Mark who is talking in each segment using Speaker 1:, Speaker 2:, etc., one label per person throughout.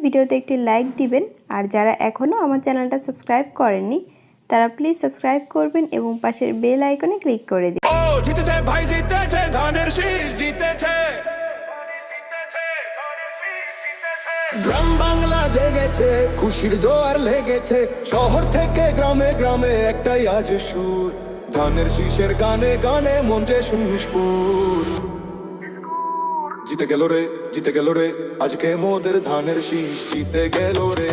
Speaker 1: ভিডিওতে একটি লাইক দিবেন। আর যারা এখনও আমার চ্যানেলটা সাবস্ক্রাইব করেননি তারা প্লিজ সাবস্ক্রাইব করবেন এবং পাশের বেল আইকনে ক্লিক করে দিন।
Speaker 2: জিতেছে ভাই, জিতেছে ধানের শীষ, জিতেছে গ্রাম বাংলা জেগেছে, খুশির জোয়ার লেগেছে। শহর থেকে গ্রামে গ্রামে একটাই আজ সুর, ধানের শীষের গানে গানে মন যে শুনিসপুর। জিতে গেল রে, জিতে গেল রে, আজকে মোদের ধানের শীষ জিতে গেল রে।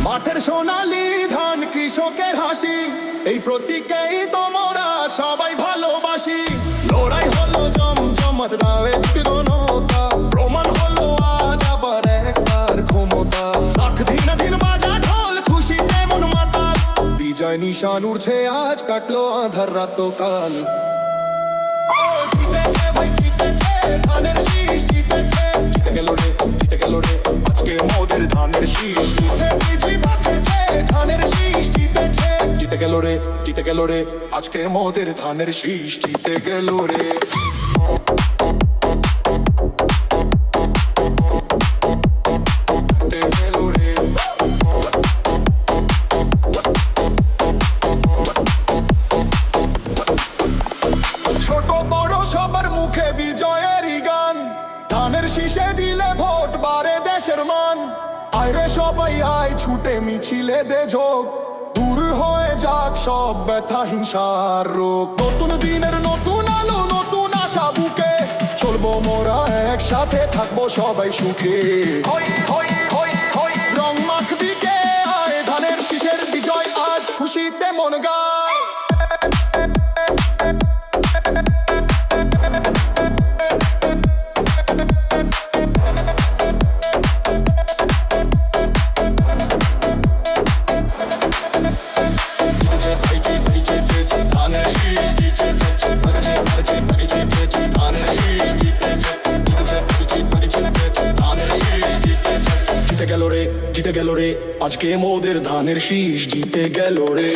Speaker 2: মাঠের সোনালি ধান, কৃষকের হাসি, এই প্রতীকেই তোমরা সবাই ভালোবাসি। লড়াই হলো জমজমাট, রায়ের তিরনতা, প্রমাণ হলো আজ আবার একবার ক্ষমতা। লাখ দিন দিন বাজা ঢোল, খুশিতে মন মাতাল, বিজয় নিশান উড়ছে আজ, কাটলো আধার রাত কাল। জিতেছে ভাই, জিতেছে ধানের শীষ, জিতেছে। জিতে গেল রে, জিতে গেল রে, আজকে মোদের ধানের শীষ। ধানের শীষ জিতেছে, জিতে গেল রে, জিতে গেল রে, আজকে মোদের ধানের শীষ জিতে গেল রে। ছোট বড় সবার মুখে বিজয়েরই গান, ধানের শীষে দিলে ভোট বাড়ে দেশের মান। আয়রে সবাই আয়, ছুটে মিছিলে দে ঝোঁক, দূর হয়ে যাক সব ব্যথা হিংসার রোগ। নতুন দিনের নতুন আলো, নতুন আশা বুকে, চলবো মোরা একসাথে, থাকবো সবাই সুখে। রং মাখবি কে আয়, ধানের শীষের বিজয় আজ, খুশিতে মন গায়। জিতে গেল রে, জিতে গেল রে, আজকে মোদের ধানের শীষ জিতে গেল রে।